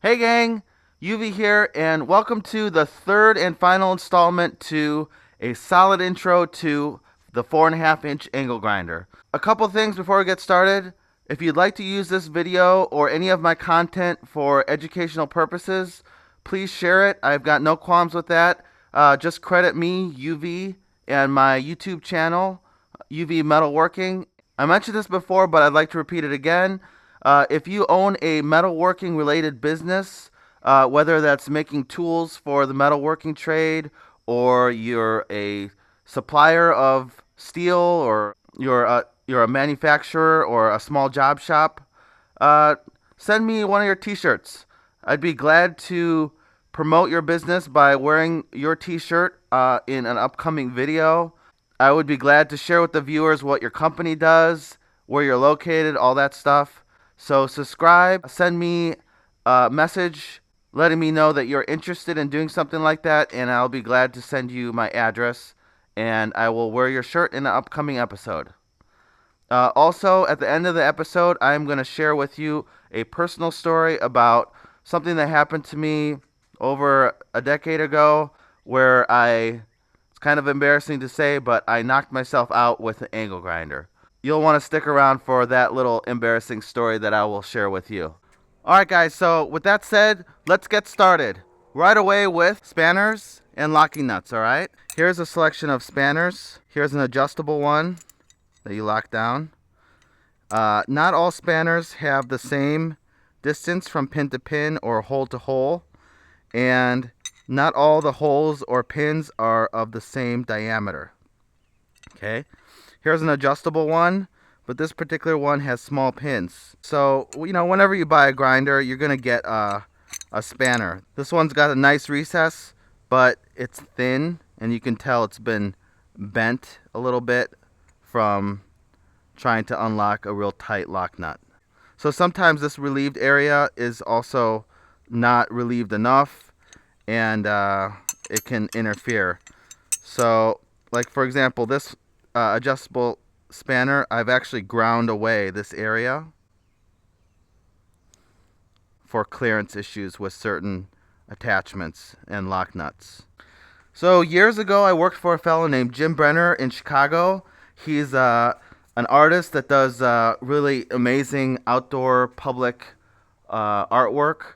Hey gang, UV here, and welcome to the third and final installment to a solid intro to the 4.5 inch angle grinder. A couple things before we get started. If you'd like to use this video or any of my content for educational purposes, please share it. I've got no qualms with that. Just credit me, UV, and my YouTube channel, UV Metalworking. I mentioned this before, but I'd like to repeat it again. If you own a metalworking related business, whether that's making tools for the metalworking trade, or you're a supplier of steel, or you're a manufacturer or a small job shop, uh, send me one of your T-shirts. I'd be glad to promote your business by wearing your T-shirt in an upcoming video. I would be glad to share with the viewers what your company does, where you're located, all that stuff. So subscribe, send me a message letting me know that you're interested in doing something like that, and I'll be glad to send you my address, and I will wear your shirt in an upcoming episode. Also, at the end of the episode, I'm going to share with you a personal story about something that happened to me over a decade ago where it's kind of embarrassing to say, but I knocked myself out with an angle grinder. You'll want to stick around for that little embarrassing story that I will share with you. Alright guys, so with that said, let's get started. Right away with spanners and locking nuts, alright? Here's a selection of spanners. Here's an adjustable one that you lock down. Not all spanners have the same distance from pin to pin or hole to hole, and not all the holes or pins are of the same diameter. Okay, here's an adjustable one, but this particular one has small pins. So, whenever you buy a grinder, you're going to get a spanner. This one's got a nice recess, but it's thin, and you can tell it's been bent a little bit from trying to unlock a real tight lock nut. So sometimes this relieved area is also not relieved enough, and it can interfere. So, like for example, this adjustable spanner, I've actually ground away this area for clearance issues with certain attachments and lock nuts. So years ago, I worked for a fellow named Jim Brenner in Chicago. He's an artist that does really amazing outdoor public artwork,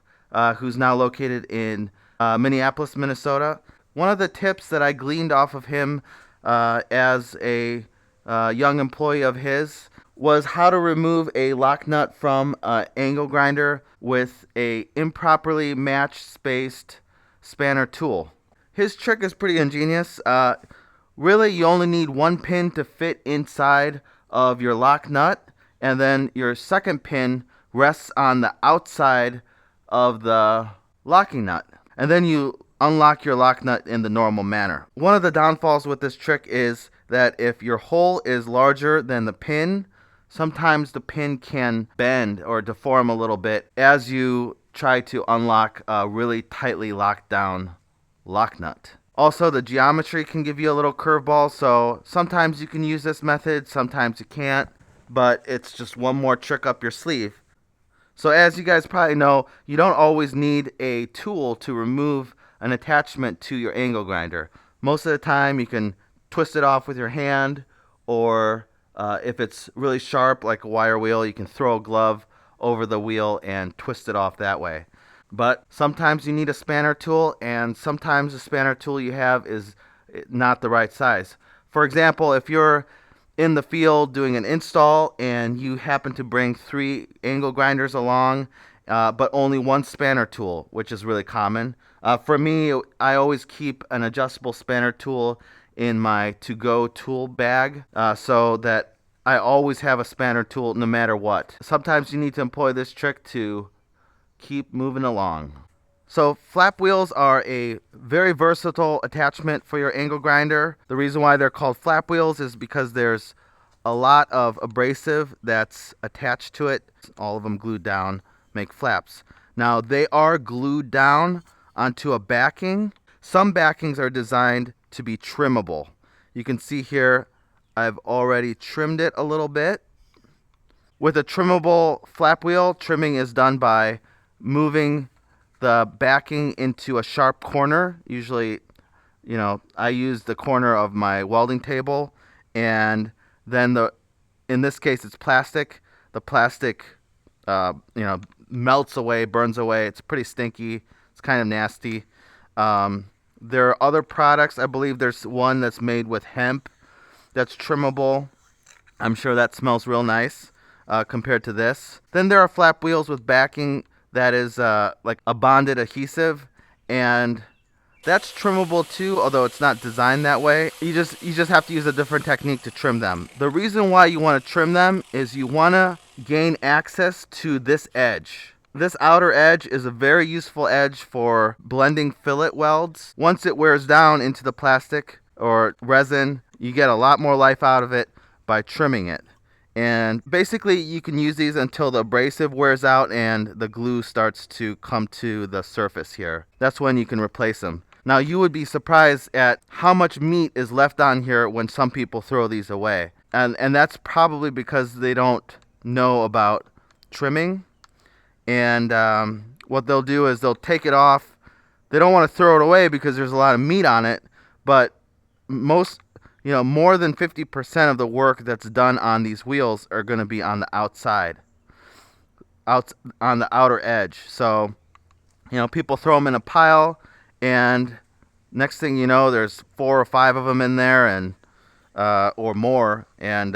who's now located in Minneapolis, Minnesota. One of the tips that I gleaned off of him as a young employee of his was how to remove a lock nut from an angle grinder with a improperly matched spaced spanner tool. His trick is pretty ingenious. Really, you only need one pin to fit inside of your lock nut, and then your second pin rests on the outside of the locking nut. And then you unlock your lock nut in the normal manner. One of the downfalls with this trick is that if your hole is larger than the pin, sometimes the pin can bend or deform a little bit as you try to unlock a really tightly locked down lock nut. Also, the geometry can give you a little curveball, so sometimes you can use this method, sometimes you can't, but it's just one more trick up your sleeve. So as you guys probably know, you don't always need a tool to remove an attachment to your angle grinder. Most of the time you can twist it off with your hand, or if it's really sharp like a wire wheel, you can throw a glove over the wheel and twist it off that way. But sometimes you need a spanner tool, and sometimes the spanner tool you have is not the right size. For example, if you're in the field doing an install and you happen to bring 3 angle grinders along, but only one spanner tool, which is really common. For me, I always keep an adjustable spanner tool in my to-go tool bag, so that I always have a spanner tool no matter what. Sometimes you need to employ this trick to keep moving along. So flap wheels are a very versatile attachment for your angle grinder. The reason why they're called flap wheels is because there's a lot of abrasive that's attached to it. All of them glued down make flaps. Now they are glued down onto a backing. Some backings are designed to be trimmable. You can see here I've already trimmed it a little bit. With a trimmable flap wheel, trimming is done by moving the backing into a sharp corner. Usually, I use the corner of my welding table, and then in this case, it's plastic. The plastic, melts away, burns away. It's pretty stinky. It's kind of nasty. There are other products. I believe there's one that's made with hemp that's trimmable. I'm sure that smells real nice compared to this. Then there are flap wheels with backing that is like a bonded adhesive, and that's trimmable too, although it's not designed that way. You just have to use a different technique to trim them. The reason why you want to trim them is you want to gain access to this edge. This outer edge is a very useful edge for blending fillet welds. Once it wears down into the plastic or resin, you get a lot more life out of it by trimming it. And basically you can use these until the abrasive wears out and the glue starts to come to the surface here. That's when you can replace them. Now you would be surprised at how much meat is left on here when some people throw these away. And that's probably because they don't know about trimming. And what they'll do is they'll take it off. They don't want to throw it away because there's a lot of meat on it, but more than 50% of the work that's done on these wheels are going to be on the outside, on the outer edge. So, people throw them in a pile, and next thing you know, there's 4 or 5 of them in there, and or more, and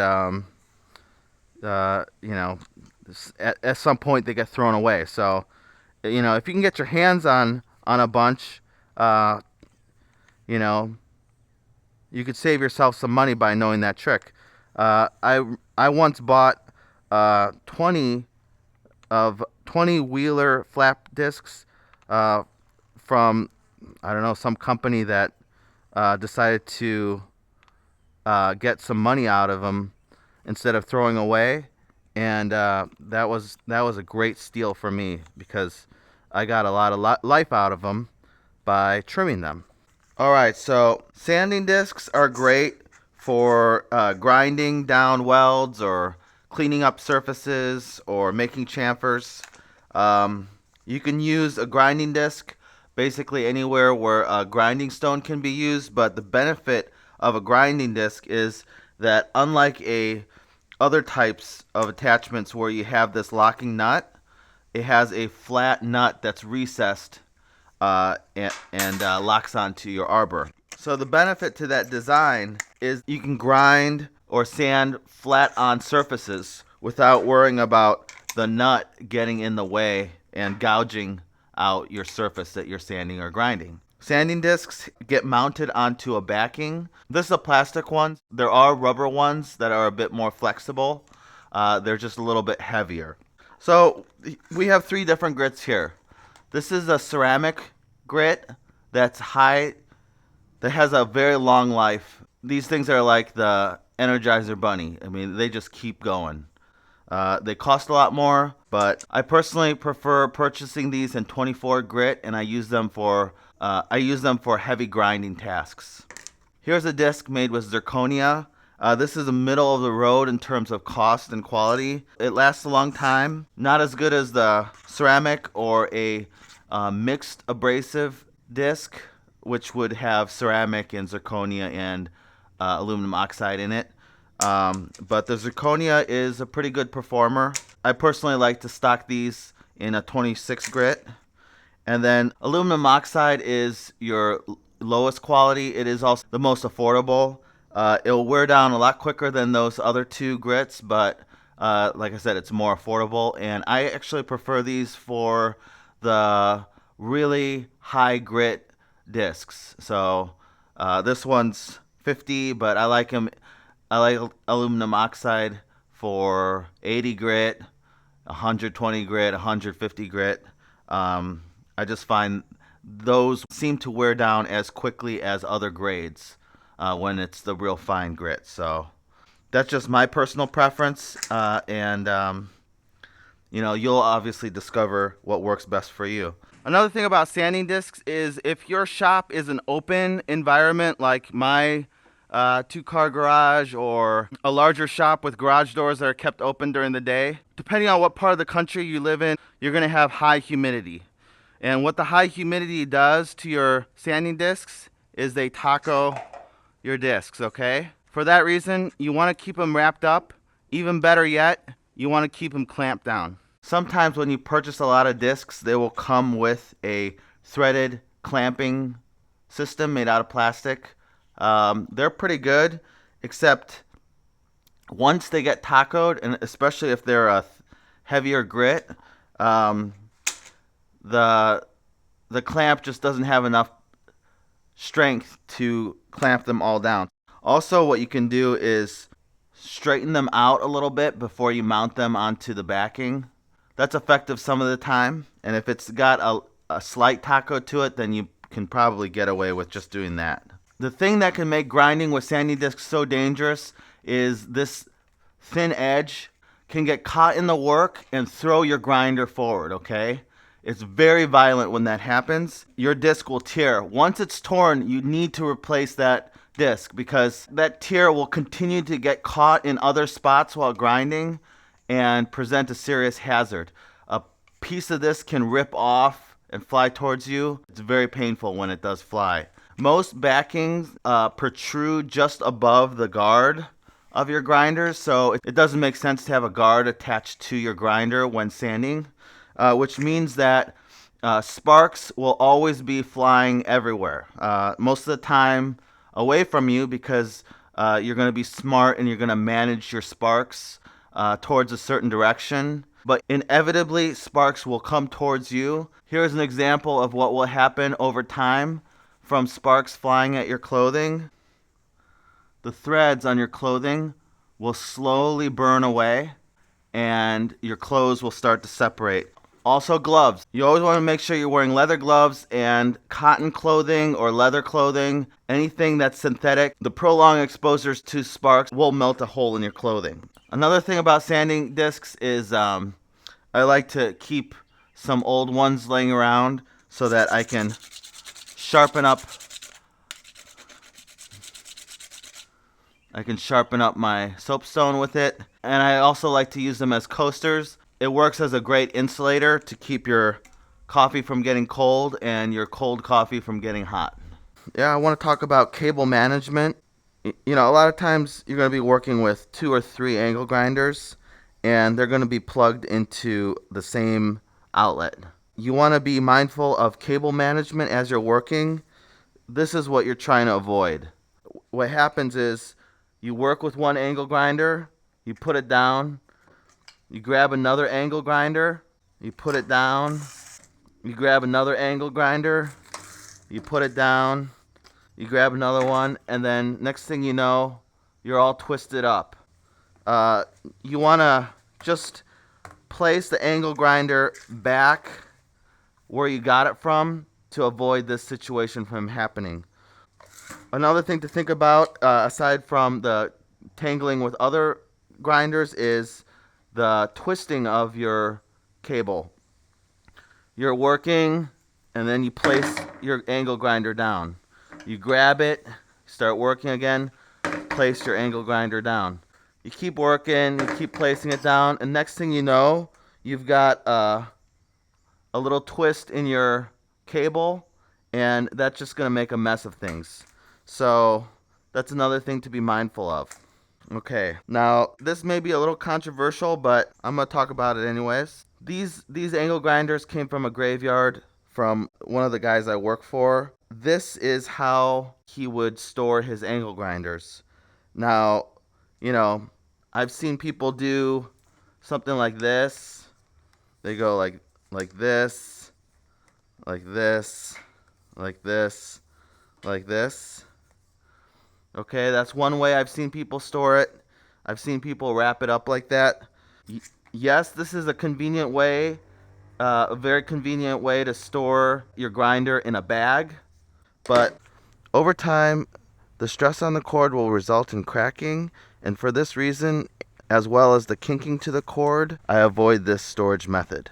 at some point they get thrown away. So, if you can get your hands on a bunch, you could save yourself some money by knowing that trick. I once bought 20 Wheeler flap discs from, I don't know, some company that decided to get some money out of them instead of throwing away, and that was a great steal for me because I got a lot of life out of them by trimming them. Alright, so sanding discs are great for grinding down welds or cleaning up surfaces or making chamfers. You can use a grinding disc basically anywhere where a grinding stone can be used, but the benefit of a grinding disc is that unlike other types of attachments where you have this locking nut, it has a flat nut that's recessed and locks onto your arbor. So the benefit to that design is you can grind or sand flat on surfaces without worrying about the nut getting in the way and gouging out your surface that you're sanding or grinding. Sanding discs get mounted onto a backing. This is a plastic one. There are rubber ones that are a bit more flexible. They're just a little bit heavier. So we have 3 different grits here. This is a ceramic grit that's high, that has a very long life. These things are like the Energizer Bunny. I mean, they just keep going. They cost a lot more, but I personally prefer purchasing these in 24 grit, and I use them for heavy grinding tasks. Here's a disc made with zirconia. This is a middle of the road in terms of cost and quality. It lasts a long time. Not as good as the ceramic or a mixed abrasive disc, which would have ceramic and zirconia and aluminum oxide in it. But the zirconia is a pretty good performer. I personally like to stock these in a 26 grit. And then aluminum oxide is your lowest quality. It is also the most affordable. It'll wear down a lot quicker than those other 2 grits, but like I said, it's more affordable. And I actually prefer these for the really high grit discs. So this one's 50, but I like aluminum oxide for 80 grit, 120 grit, 150 grit. I just find those seem to wear down as quickly as other grades when it's the real fine grit. So that's just my personal preference, and you'll obviously discover what works best for you. Another thing about sanding discs is if your shop is an open environment like my 2-car garage or a larger shop with garage doors that are kept open during the day, depending on what part of the country you live in, you're going to have high humidity. And what the high humidity does to your sanding discs is they taco your discs, okay? For that reason, you want to keep them wrapped up. Even better yet, you want to keep them clamped down. Sometimes when you purchase a lot of discs, they will come with a threaded clamping system made out of plastic. They're pretty good, except once they get tacoed, and especially if they're a heavier grit, um, the the clamp just doesn't have enough strength to clamp them all down. Also, what you can do is straighten them out a little bit before you mount them onto the backing. That's effective some of the time, and if it's got a slight taco to it, then you can probably get away with just doing that. The thing that can make grinding with sanding discs so dangerous is this thin edge can get caught in the work and throw your grinder forward, okay? It's very violent when that happens. Your disc will tear. Once it's torn, you need to replace that disc because that tear will continue to get caught in other spots while grinding and present a serious hazard. A piece of this can rip off and fly towards you. It's very painful when it does fly. Most backings protrude just above the guard of your grinder, so it doesn't make sense to have a guard attached to your grinder when sanding, which means that sparks will always be flying everywhere. Most of the time away from you because you're going to be smart and you're going to manage your sparks towards a certain direction. But inevitably, sparks will come towards you. Here's an example of what will happen over time from sparks flying at your clothing. The threads on your clothing will slowly burn away and your clothes will start to separate. Also, gloves. You always want to make sure you're wearing leather gloves and cotton clothing or leather clothing. Anything that's synthetic, the prolonged exposures to sparks will melt a hole in your clothing. Another thing about sanding discs is I like to keep some old ones laying around so that I can sharpen up my soapstone with it. And I also like to use them as coasters. It works as a great insulator to keep your coffee from getting cold and your cold coffee from getting hot. Yeah, I want to talk about cable management. You know, a lot of times you're going to be working with 2 or 3 angle grinders and they're going to be plugged into the same outlet. You want to be mindful of cable management as you're working. This is what you're trying to avoid. What happens is you work with one angle grinder, you put it down, you grab another angle grinder, you put it down, you grab another angle grinder, you put it down, you grab another one, and then next thing you know, you're all twisted up. You want to just place the angle grinder back where you got it from to avoid this situation from happening. Another thing to think about, aside from the tangling with other grinders, is the twisting of your cable. You're working, and then you place your angle grinder down. You grab it, start working again, place your angle grinder down. You keep working, you keep placing it down, and next thing you know, you've got a little twist in your cable, and that's just going to make a mess of things. So that's another thing to be mindful of. Okay, now this may be a little controversial, but I'm going to talk about it anyways. These angle grinders came from a graveyard from one of the guys I work for. This is how he would store his angle grinders. Now, you know, I've seen people do something like this. They go like this, like this, like this, like this. Okay, that's one way I've seen people store it. I've seen people wrap it up like that. Yes, this is a convenient way, a very convenient way to store your grinder in a bag. But over time, the stress on the cord will result in cracking. And for this reason, as well as the kinking to the cord, I avoid this storage method.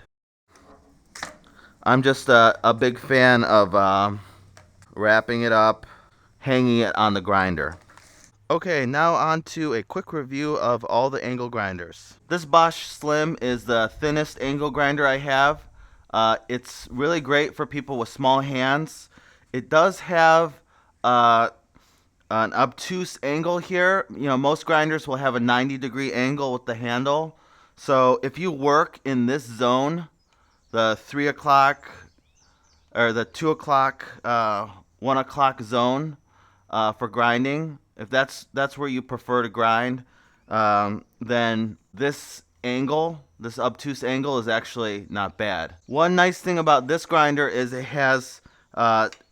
I'm just a big fan of wrapping it up, hanging it on the grinder. Okay, now on to a quick review of all the angle grinders. This Bosch Slim is the thinnest angle grinder I have. It's really great for people with small hands. It does have uh, an obtuse angle here. You know, most grinders will have a 90-degree angle with the handle. So if you work in this zone, the 3 o'clock or the 2 o'clock, 1 o'clock zone for grinding, if that's where you prefer to grind, then this angle, this obtuse angle, is actually not bad. One nice thing about this grinder is it has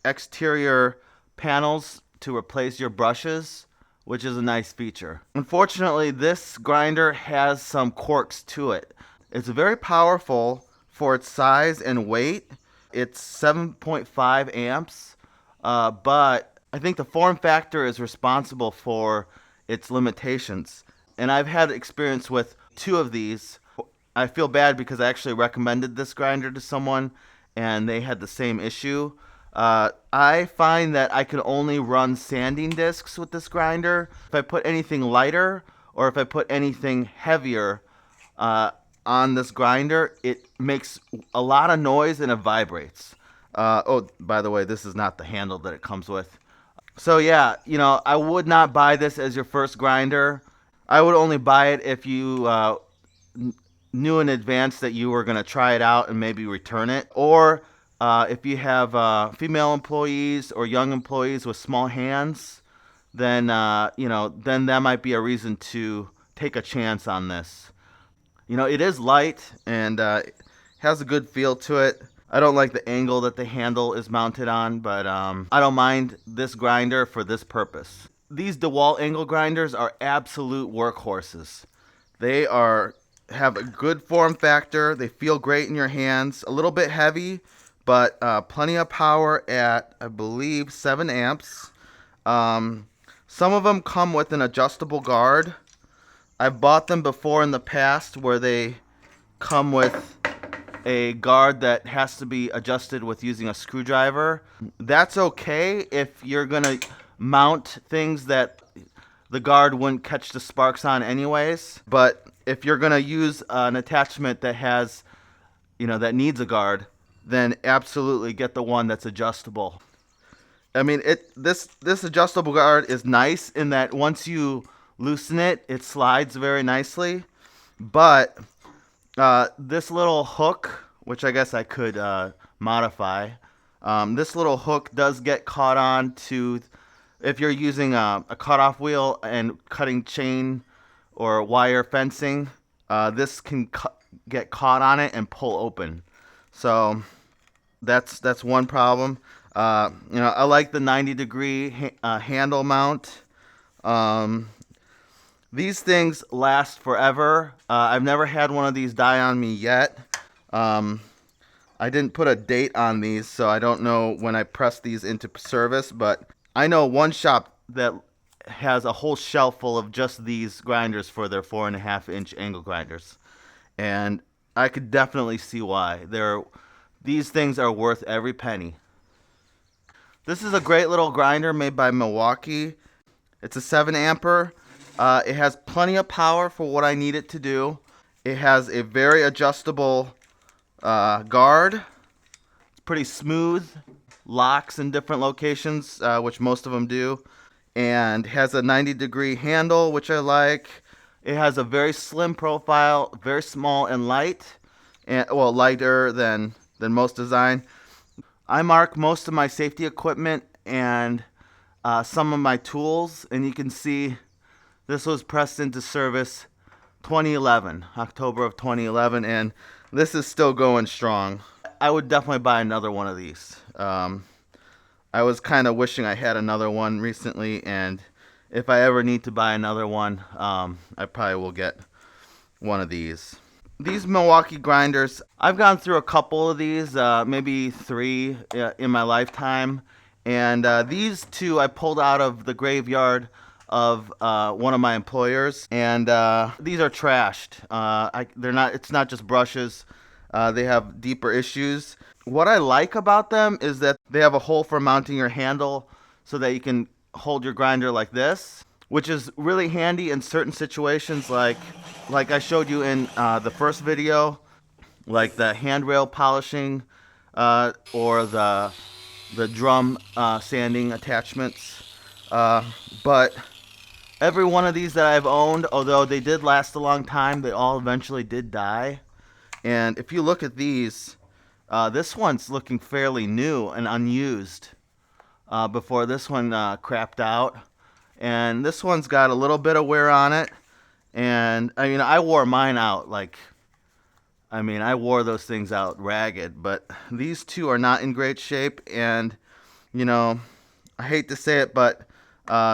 exterior panels to replace your brushes, which is a nice feature. Unfortunately, this grinder has some quirks to it. It's very powerful for its size and weight. It's 7.5 amps, but I think the form factor is responsible for its limitations. And I've had experience with two of these. I feel bad because I actually recommended this grinder to someone and they had the same issue. I find that I can only run sanding discs with this grinder. If I put anything lighter or if I put anything heavier on this grinder, it makes a lot of noise and it vibrates. Oh, by the way, this is not the handle that it comes with. So yeah, you know, I would not buy this as your first grinder. I would only buy it if you knew in advance that you were going to try it out and maybe return it. Or if you have female employees or young employees with small hands, then then that might be a reason to take a chance on this. You know, it is light and has a good feel to it. I don't like the angle that the handle is mounted on, but I don't mind this grinder for this purpose. These DeWalt angle grinders are absolute workhorses. They have a good form factor. They feel great in your hands. A little bit heavy, but plenty of power at, I believe, 7 amps. Some of them come with an adjustable guard. I've bought them before in the past where they come with a guard that has to be adjusted with using a screwdriver. That's okay if you're going to mount things that the guard wouldn't catch the sparks on anyways. But if you're going to use an attachment that has, that needs a guard, then absolutely get the one that's adjustable. I mean, this adjustable guard is nice in that once you loosen it, it slides very nicely. But this little hook, which I guess I could modify, this little hook does get caught on to, if you're using a cutoff wheel and cutting chain or wire fencing, this can get caught on it and pull open. So that's one problem. I like the 90-degree handle mount. These things last forever. I've never had one of these die on me yet. I didn't put a date on these, so I don't know when I press these into service, but I know one shop that has a whole shelf full of just these grinders for their 4.5-inch angle grinders. And I could definitely see why. These things are worth every penny. This is a great little grinder made by Milwaukee. It's a 7 amper. It has plenty of power for what I need it to do. It has a very adjustable guard. It's pretty smooth. Locks in different locations, which most of them do. And has a 90-degree handle, which I like. It has a very slim profile, very small and light. And, well, lighter than most design. I mark most of my safety equipment and some of my tools. And you can see this was pressed into service 2011, October of 2011, and this is still going strong. I would definitely buy another one of these. I was kind of wishing I had another one recently, and if I ever need to buy another one, I probably will get one of these. These Milwaukee grinders, I've gone through a couple of these, maybe 3 in my lifetime, and these 2 I pulled out of the graveyard of one of my employers, and these are trashed. It's not just brushes. They have deeper issues. What I like about them is that they have a hole for mounting your handle so that you can hold your grinder like this, which is really handy in certain situations like I showed you in the first video. like the handrail polishing or the drum sanding attachments. But every one of these that I've owned, although they did last a long time, they all eventually did die. And if you look at these, this one's looking fairly new and unused before this one crapped out. And this one's got a little bit of wear on it. And I mean, I wore mine out I wore those things out ragged, but these two are not in great shape. And, you know, I hate to say it, but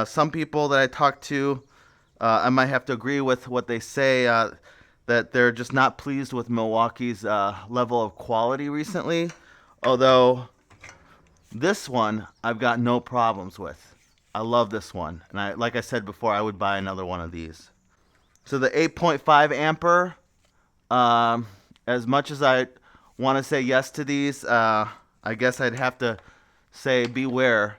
some people that I talk to, I might have to agree with what they say, that they're just not pleased with Milwaukee's level of quality recently. Although this one I've got no problems with. I love this one. And like I said before, I would buy another one of these. So the 8.5 ampere, as much as I want to say yes to these, I guess I'd have to say beware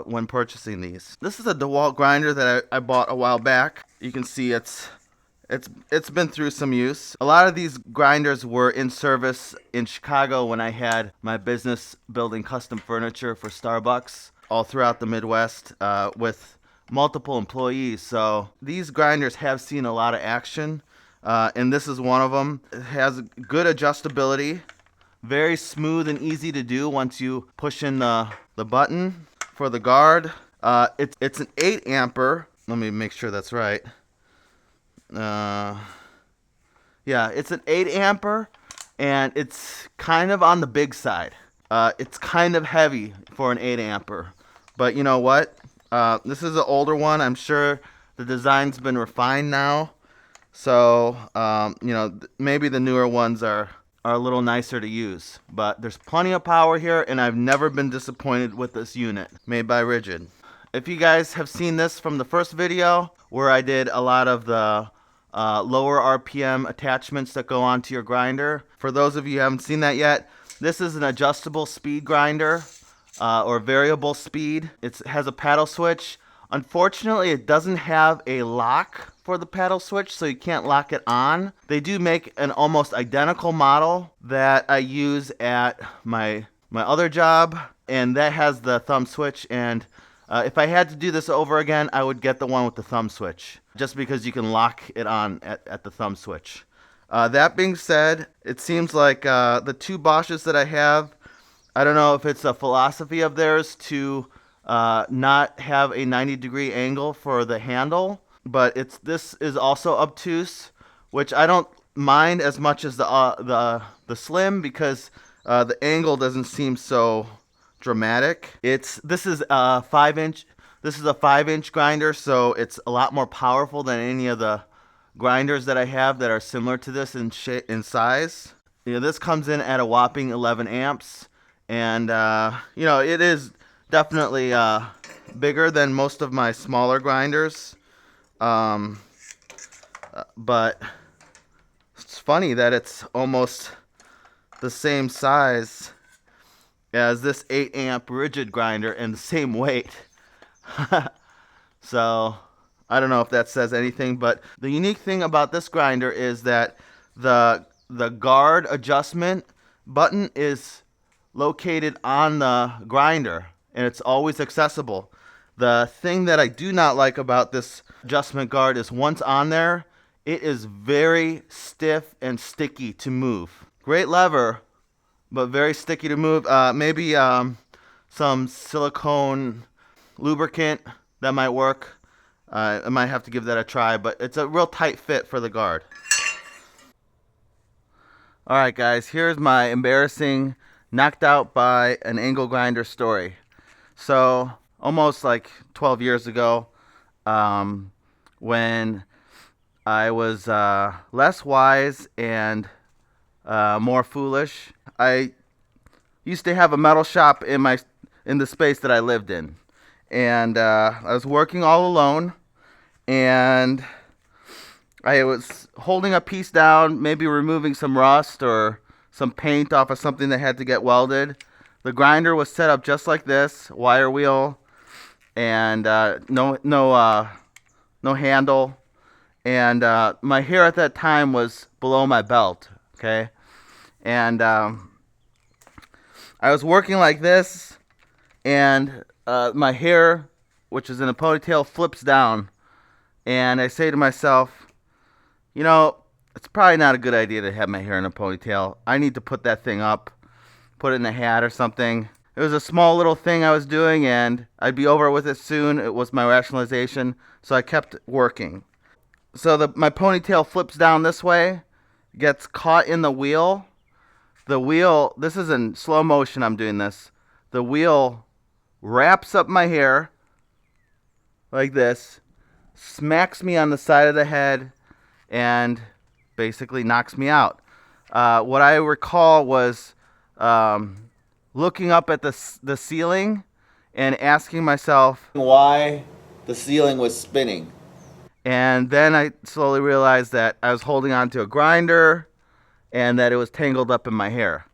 when purchasing these. This is a DeWalt grinder that I bought a while back. You can see it's been through some use. A lot of these grinders were in service in Chicago when I had my business building custom furniture for Starbucks all throughout the Midwest with multiple employees. So these grinders have seen a lot of action, and this is one of them. It has good adjustability, very smooth and easy to do once you push in the button for the guard. It's an 8 ampere. Let me make sure that's right. Yeah, it's an 8 ampere, and it's kind of on the big side. It's kind of heavy for an 8 ampere, but you know what? This is an older one. I'm sure the design's been refined now, so maybe the newer ones are a little nicer to use. But there's plenty of power here, and I've never been disappointed with this unit made by Rigid. If you guys have seen this from the first video, where I did a lot of the lower RPM attachments that go onto your grinder, for those of you who haven't seen that yet, this is an adjustable speed grinder or variable speed. It has a paddle switch. Unfortunately, it doesn't have a lock for the paddle switch, so you can't lock it on. They do make an almost identical model that I use at my other job, and that has the thumb switch. And if I had to do this over again, I would get the one with the thumb switch, just because you can lock it on at the thumb switch. That being said, it seems like the two Bosches that I have, I don't know if it's a philosophy of theirs to not have a 90-degree angle for the handle, but this is also obtuse, which I don't mind as much as the slim, because the angle doesn't seem so dramatic. This is a 5-inch grinder, so it's a lot more powerful than any of the grinders that I have that are similar to this in size. This comes in at a whopping 11 amps, and it is definitely bigger than most of my smaller grinders. But it's funny that it's almost the same size as this 8 amp Rigid grinder and the same weight. So I don't know if that says anything, but the unique thing about this grinder is that the guard adjustment button is located on the grinder, and it's always accessible. The thing that I do not like about this adjustment guard is once on there, it is very stiff and sticky to move. Great lever, but very sticky to move. Maybe some silicone lubricant that might work. I might have to give that a try, but it's a real tight fit for the guard. Alright guys, here's my embarrassing knocked out by an angle grinder story. So almost like 12 years ago, when I was less wise and more foolish, I used to have a metal shop in the space that I lived in, and I was working all alone, and I was holding a piece down, maybe removing some rust or some paint off of something that had to get welded. The grinder was set up just like this, wire wheel, and no handle, and my hair at that time was below my belt. Okay. And I was working like this, and my hair, which is in a ponytail, flips down. And I say to myself, you know, it's probably not a good idea to have my hair in a ponytail. I need to put that thing up, put it in a hat or something. It was a small little thing I was doing, and I'd be over with it soon. It was my rationalization, so I kept working. So my ponytail flips down this way, gets caught in the wheel. The wheel, this is in slow motion, I'm doing this. The wheel wraps up my hair like this, smacks me on the side of the head, and basically knocks me out. What I recall was looking up at the ceiling and asking myself why the ceiling was spinning. And then I slowly realized that I was holding on to a grinder and that it was tangled up in my hair.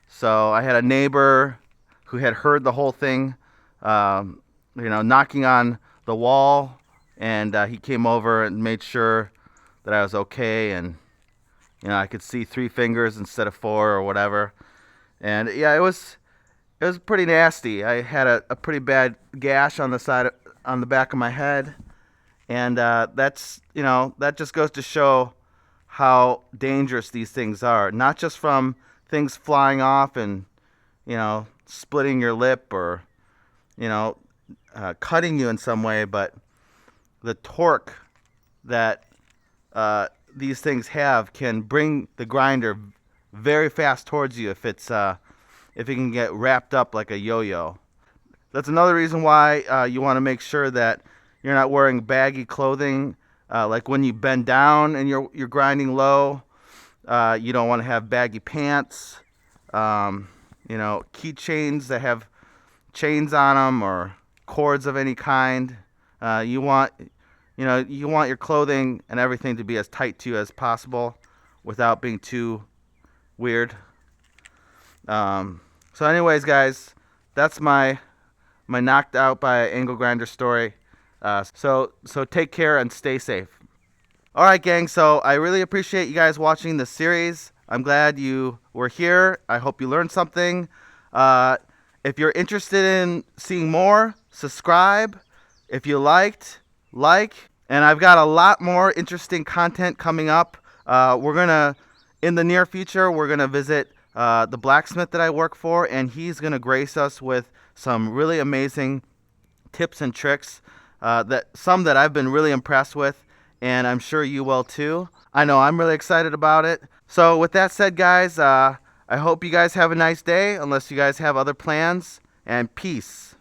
So I had a neighbor who had heard the whole thing, knocking on the wall, and he came over and made sure that I was okay, and I could see 3 fingers instead of 4 or whatever. And yeah, it was pretty nasty. I had a pretty bad gash on the back of my head, and that just goes to show how dangerous these things are. Not just from things flying off and splitting your lip or cutting you in some way, but the torque that these things have can bring the grinder very fast towards you if it can get wrapped up like a yo-yo. That's another reason why you want to make sure that you're not wearing baggy clothing. Like when you bend down and you're grinding low, you don't want to have baggy pants. Keychains that have chains on them or cords of any kind. You want your clothing and everything to be as tight to you as possible without being too weird. So anyways, guys, that's my knocked out by angle grinder story. So take care and stay safe. All right, gang. So I really appreciate you guys watching this series. I'm glad you were here. I hope you learned something. If you're interested in seeing more, subscribe. If you liked, like. And I've got a lot more interesting content coming up. In the near future, we're gonna visit the blacksmith that I work for, and he's gonna grace us with some really amazing tips and tricks that I've been really impressed with, and I'm sure you will too. I know I'm really excited about it. So with that said, guys, I hope you guys have a nice day, unless you guys have other plans, and peace.